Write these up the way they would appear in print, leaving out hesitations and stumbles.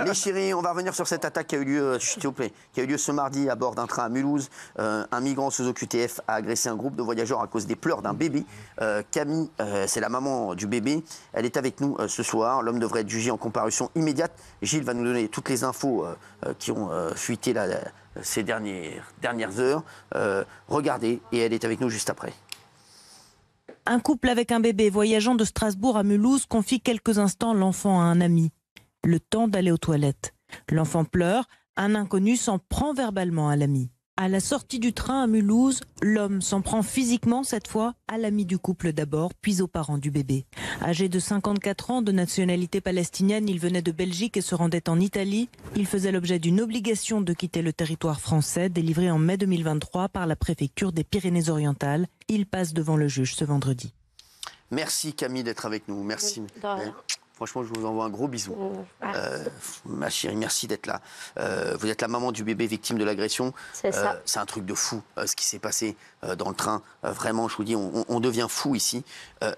Les chéris, on va revenir sur cette attaque qui a eu lieu, s'il vous plaît, qui a eu lieu ce mardi à bord d'un train à Mulhouse. Un migrant sous OQTF a agressé un groupe de voyageurs à cause des pleurs d'un bébé. Camille, c'est la maman du bébé. Elle est avec nous ce soir. L'homme devrait être jugé en comparution immédiate. Gilles va nous donner toutes les infos qui ont fuité ces dernières heures. Regardez, et elle est avec nous juste après. Un couple avec un bébé voyageant de Strasbourg à Mulhouse confie quelques instants l'enfant à un ami. Le temps d'aller aux toilettes. L'enfant pleure, un inconnu s'en prend verbalement à l'ami. À la sortie du train à Mulhouse, l'homme s'en prend physiquement cette fois à l'ami du couple d'abord, puis aux parents du bébé. Âgé de 54 ans, de nationalité palestinienne, il venait de Belgique et se rendait en Italie. Il faisait l'objet d'une obligation de quitter le territoire français, délivrée en mai 2023 par la préfecture des Pyrénées-Orientales. Il passe devant le juge ce vendredi. Merci Camille d'être avec nous. Merci. Franchement, je vous envoie un gros bisou. Ma chérie, merci d'être là. Vous êtes la maman du bébé victime de l'agression. C'est ça. C'est un truc de fou, ce qui s'est passé dans le train. Vraiment, je vous dis, on devient fou ici.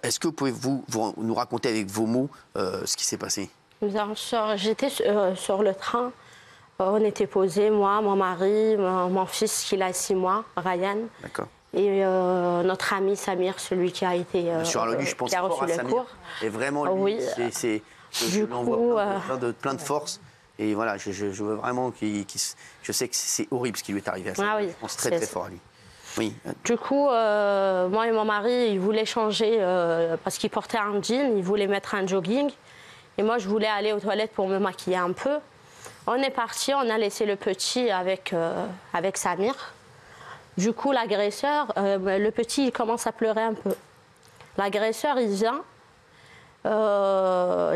Est-ce que pouvez-vous nous raconter avec vos mots ce qui s'est passé? J'étais sur le train. On était posés, moi, mon mari, mon fils qui a 6 mois, Ryan. D'accord. Et notre ami Samir, celui qui a été Monsieur Arlonu, je pense fort à Samir. Et vraiment, lui, oui. je l'envoie plein de force. Et voilà, je veux vraiment je sais que c'est horrible ce qui lui est arrivé à Samir. Je pense très fort à lui. Oui. Du coup, moi et mon mari, ils voulaient changer parce qu'il portait un jean, il voulait mettre un jogging. Et moi, je voulais aller aux toilettes pour me maquiller un peu. On est parti, on a laissé le petit avec Samir. Du coup, l'agresseur, le petit, il commence à pleurer un peu. L'agresseur, il vient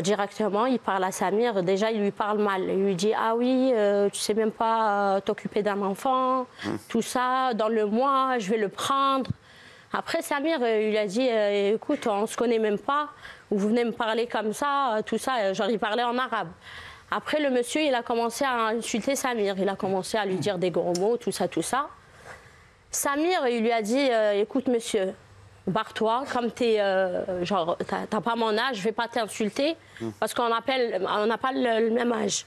directement, il parle à Samir. Déjà, il lui parle mal. Il lui dit « Ah oui, tu sais même pas t'occuper d'un enfant, tout ça, donne-le-moi, je vais le prendre. » Après, Samir, il lui a dit « Écoute, on se connaît même pas, vous venez me parler comme ça, tout ça. » Genre, il parlait en arabe. Après, le monsieur, il a commencé à insulter Samir. Il a commencé à lui dire des gros mots, tout ça, tout ça. Samir, il lui a dit écoute, monsieur, barre-toi, comme t'as pas mon âge, je vais pas t'insulter, parce qu'on n'a pas le même âge.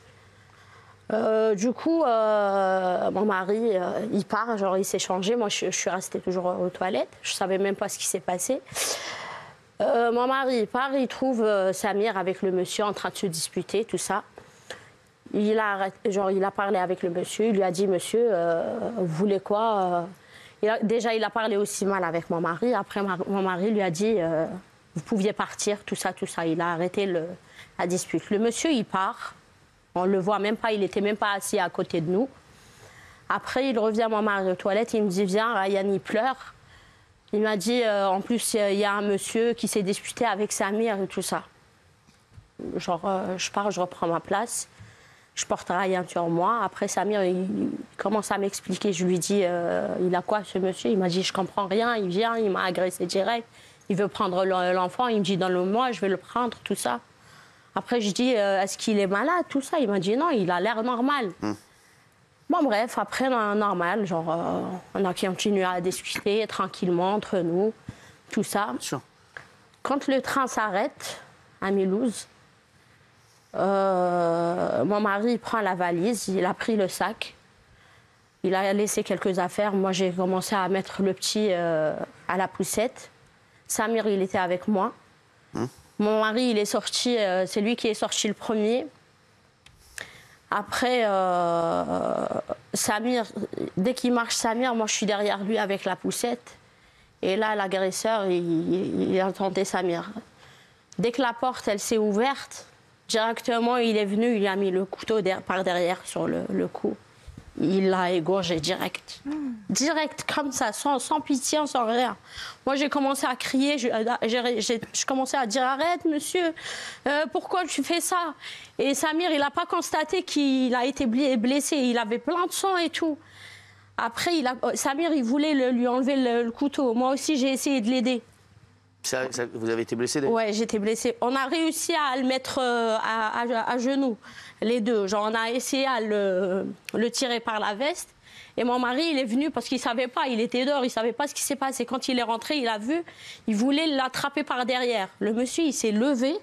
Du coup, mon mari, il part, genre, il s'est changé. Moi, je suis restée toujours aux toilettes. Je savais même pas ce qui s'est passé. Mon mari, il part, il trouve Samir avec le monsieur en train de se disputer, tout ça. Il a parlé avec le monsieur, il lui a dit monsieur, vous voulez quoi? Déjà, il a parlé aussi mal avec mon mari. Après, mon mari lui a dit vous pouviez partir, tout ça, tout ça. Il a arrêté la dispute. Le monsieur, il part. On ne le voit même pas, il n'était même pas assis à côté de nous. Après, il revient, mon mari, aux toilettes. Il me dit viens, Ryan, il pleure. Il m'a dit en plus, il y a un monsieur qui s'est disputé avec Samir et tout ça. Genre, je pars, je reprends ma place. Je porte Ryan sur moi. Après, Samir, il commence à m'expliquer. Je lui dis, il a quoi ce monsieur? Il m'a dit, je comprends rien. Il vient, il m'a agressé direct. Il veut prendre l'enfant. Il me dit, donne-le-moi, je vais le prendre, tout ça. Après, je dis, est-ce qu'il est malade, tout ça? Il m'a dit, non, il a l'air normal. Bon, bref, après, normal. Genre, on a continué à discuter tranquillement entre nous, tout ça. Sure. Quand le train s'arrête à Mulhouse, mon mari prend la valise, il a pris le sac, il a laissé quelques affaires. Moi, j'ai commencé à mettre le petit à la poussette. Samir, il était avec moi. Mon mari, il est sorti, c'est lui qui est sorti le premier. Après, Samir, dès qu'il marche Samir, moi, je suis derrière lui avec la poussette. Et là, l'agresseur, il a tenté Samir. Dès que la porte, elle s'est ouverte, directement, il est venu, il a mis le couteau par derrière sur le cou. Il l'a égorgé direct. Direct, comme ça, sans pitié, sans rien. Moi, j'ai commencé à crier, je commençais à dire « Arrête, monsieur, pourquoi tu fais ça ?» Et Samir, il n'a pas constaté qu'il a été blessé. Il avait plein de sang et tout. Après, Samir, il voulait lui enlever le couteau. Moi aussi, j'ai essayé de l'aider. Vous avez été blessé? Ouais, j'étais blessée. On a réussi à le mettre à genoux, les deux. Genre, on a essayé à le tirer par la veste. Et mon mari, il est venu parce qu'il ne savait pas, il était dehors, il ne savait pas ce qui s'est passé. Quand il est rentré, il a vu, il voulait l'attraper par derrière. Le monsieur, il s'est levé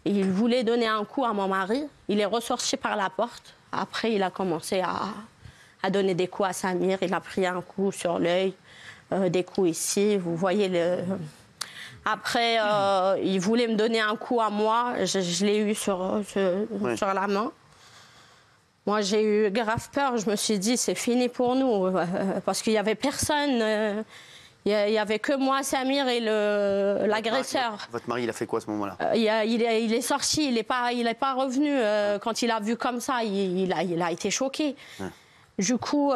Il voulait donner un coup à mon mari. Il est ressorti par la porte. Après, il a commencé à donner des coups à Samir. Il a pris un coup sur l'œil, des coups ici. Vous voyez le... Après, il voulait me donner un coup à moi. Je l'ai eu sur la main. Moi, j'ai eu grave peur. Je me suis dit, c'est fini pour nous. Parce qu'il n'y avait personne. Il n'y avait que moi, Samir et l'agresseur. Votre mari, il a fait quoi à ce moment-là? Il est sorti, il n'est pas revenu. Quand il a vu comme ça, il a été choqué. Ouais. Du coup,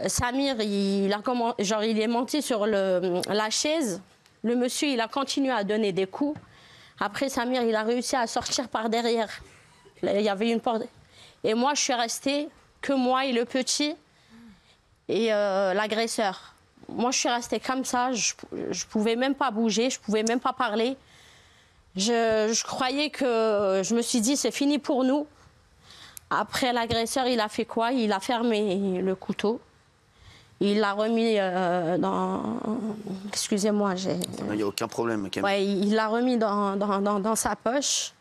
Samir, il est monté sur la chaise. Le monsieur, il a continué à donner des coups. Après, Samir, il a réussi à sortir par derrière. Il y avait une porte. Et moi, je suis restée, que moi et le petit, et l'agresseur. Moi, je suis restée comme ça, je pouvais même pas bouger, je pouvais même pas parler. Je croyais que... Je me suis dit, c'est fini pour nous. Après, l'agresseur, il a fait quoi? Il a fermé le couteau. Il l'a remis dans... Excusez-moi, j'ai... Il n'y a aucun problème, Camille. Ouais, il l'a remis dans sa poche.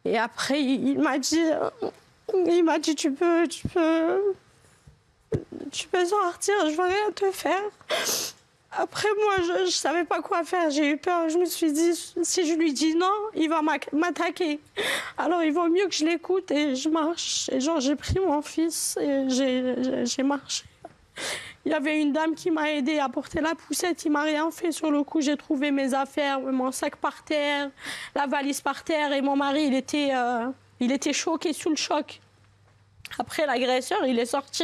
Et après, il m'a dit, tu peux sortir, je vais rien te faire. Après, moi, je ne savais pas quoi faire. J'ai eu peur. Je me suis dit, si je lui dis non, il va m'attaquer. Alors, il vaut mieux que je l'écoute et je marche. Et genre, j'ai pris mon fils et j'ai marché. Il y avait une dame qui m'a aidée à porter la poussette. Il ne m'a rien fait sur le coup. J'ai trouvé mes affaires, mon sac par terre, la valise par terre. Et mon mari, il était choqué, sous le choc. Après, l'agresseur, il est sorti.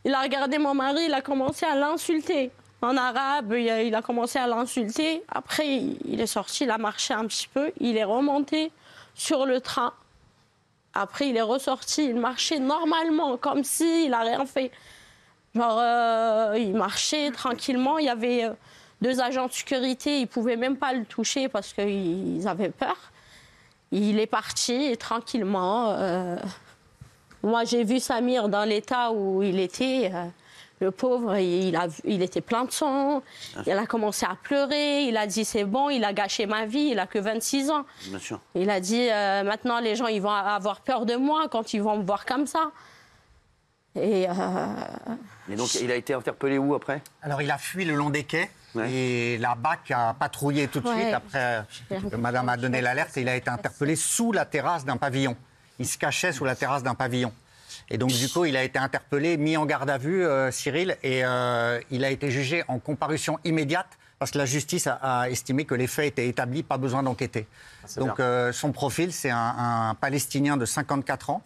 Il a regardé mon mari, il a commencé à l'insulter. En arabe, il a commencé à l'insulter. Après, il est sorti, il a marché un petit peu. Il est remonté sur le train. Après, il est ressorti, il marchait normalement, comme s'il n'a rien fait. Genre, il marchait tranquillement. Il y avait 2 agents de sécurité, ils ne pouvaient même pas le toucher parce qu'ils avaient peur. Il est parti tranquillement. Moi, j'ai vu Samir dans l'état où il était. Le pauvre, il était plein de sang. Il a commencé à pleurer. Il a dit, c'est bon, il a gâché ma vie. Il n'a que 26 ans. Bien sûr. Il a dit, maintenant, les gens, ils vont avoir peur de moi quand ils vont me voir comme ça. Et donc, il a été interpellé où après? Alors, il a fui le long des quais. Ouais. Et la BAC a patrouillé tout de suite après que madame a donné l'alerte. Et il a été interpellé sous la terrasse d'un pavillon. Il se cachait sous la terrasse d'un pavillon. Et donc, du coup, il a été interpellé, mis en garde à vue, Cyril. Et il a été jugé en comparution immédiate parce que la justice a estimé que les faits étaient établis, pas besoin d'enquêter. Donc, son profil, c'est un Palestinien de 54 ans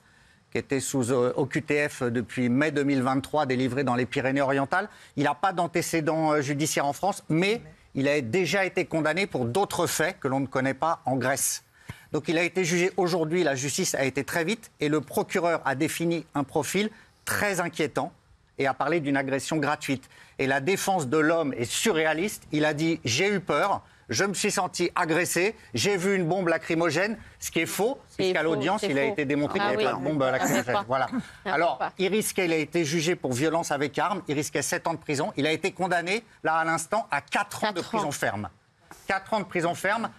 qui était sous OQTF depuis mai 2023, délivré dans les Pyrénées-Orientales. Il n'a pas d'antécédent judiciaire en France, mais il a déjà été condamné pour d'autres faits que l'on ne connaît pas en Grèce. Donc il a été jugé aujourd'hui, la justice a été très vite, et le procureur a défini un profil très inquiétant et a parlé d'une agression gratuite. Et la défense de l'homme est surréaliste. Il a dit « j'ai eu peur ». Je me suis senti agressé, j'ai vu une bombe lacrymogène, ce qui est faux, puisqu'à l'audience, il a été démontré qu'il n'y avait pas de bombe lacrymogène. Voilà. Alors, il a été jugé pour violence avec arme, il risquait 7 ans de prison. Il a été condamné, là, à l'instant, à 4 ans de prison ferme. 4 ans de prison ferme.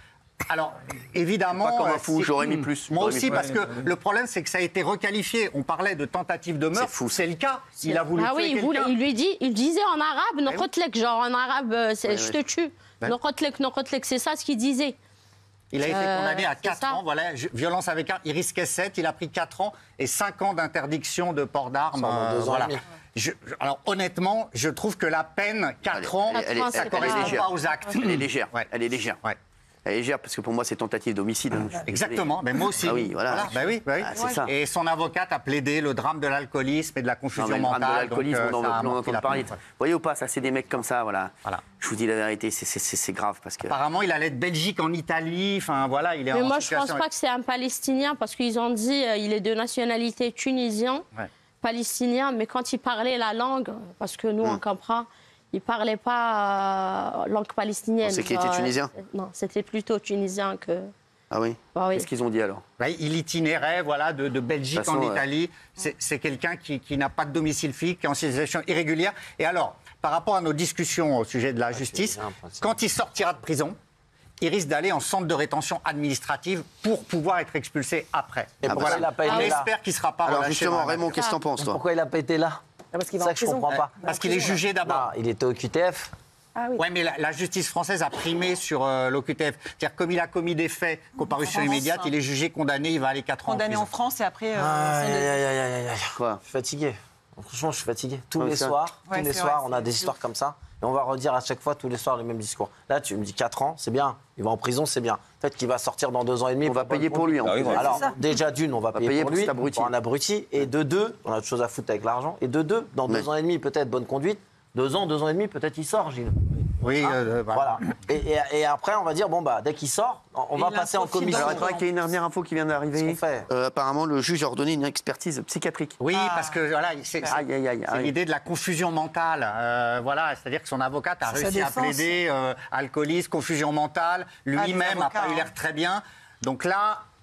Alors, évidemment... Pas comme un fou, j'aurais mis plus. Moi aussi, parce que le problème, c'est que ça a été requalifié. On parlait de tentative de meurtre, c'est le cas. Il a voulu tuer quelqu'un. Il disait en arabe, Nokotlek, genre en arabe, je te tue. Nokotlek, c'est ça ce qu'il disait. Il a été condamné à 4 ans, voilà, violence avec arme. Il risquait 7, il a pris 4 ans et 5 ans d'interdiction de port d'armes. Voilà. Alors honnêtement, je trouve que la peine, 4 ans, ça ne correspond pas aux actes. Elle est légère. Elle est légère. Ouais. Elle est légère parce que pour moi c'est tentative d'homicide. Exactement, mais moi aussi. Ah oui, voilà. Bah oui. Ah, c'est ça. Et son avocate a plaidé le drame de l'alcoolisme et de la confusion mentale. Le drame de l'alcoolisme, on en entend parler. Vous voyez ou pas, ça c'est des mecs comme ça, voilà. Je vous dis la vérité, c'est grave parce que. Apparemment, il allait de Belgique en Italie, enfin voilà, il est. Mais moi je pense pas que c'est un Palestinien parce qu'ils ont dit il est de nationalité tunisien, palestinien, mais quand il parlait la langue, parce que nous on comprend. Il ne parlait pas langue palestinienne. C'est qu'il était tunisien? Non, c'était plutôt tunisien que... Ah oui, Qu'est-ce qu'ils ont dit alors? Il itinérait voilà, de Belgique en Italie. C'est quelqu'un qui n'a pas de domicile fixe, qui est en situation irrégulière. Et alors, par rapport à nos discussions au sujet de la justice, quand il sortira de prison, il risque d'aller en centre de rétention administrative pour pouvoir être expulsé après. Et pourquoi il n'a pas On été là? espère qu'il ne sera pas Alors relâché. justement, Raymond, qu'est-ce que t'en penses, toi? Pourquoi il n'a pas été là? Parce qu'il C'est va ça en que je prison. comprends pas. Parce qu'il est jugé d'abord. Non, il était au QTF. Ah oui. Oui, mais la justice française a primé sur l'OQTF. C'est-à-dire, comme il a commis des faits, comparution immédiate, il est jugé, condamné, il va aller 4 ans en Condamné prison. en France et après. Aïe, aïe, aïe, aïe, aïe, aïe. Quoi? Je suis fatigué. Franchement, je suis fatigué. Tous Ouais, les ça. soirs, Ouais, tous les c'est soirs, vrai, on a c'est des histoires comme ça. Et on va redire à chaque fois, tous les soirs, les mêmes discours. Là, tu me dis 4 ans, c'est bien. Il va en prison, c'est bien. Peut-être qu'il va sortir dans 2 ans et demi. On va payer pour lui, en Ah oui, plus. voilà. Alors, ça. déjà d'une, on va payer payer pour pour lui, cet abruti. pour un abruti. Et de deux, on a autre chose à foutre avec l'argent. Et de deux, dans 2 ans et demi, peut-être bonne conduite. 2 ans, 2 ans et demi, peut-être il sort, Gilles. Oui, Voilà. Et après, on va dire, bon, bah, dès qu'il sort, on va il passer en profite commission. Alors, il paraît qu'il y a une dernière info qui vient d'arriver. Qu'est-ce qu'on fait Apparemment, le juge a ordonné une expertise psychiatrique. Oui, parce que voilà, c'est Aïe, aïe, aïe, aïe. l'idée de la confusion mentale. Voilà, c'est-à-dire que son avocate a C'est sa réussi à défense. plaider alcoolisme, confusion mentale. Lui-même n'a pas eu l'air très bien. Donc là,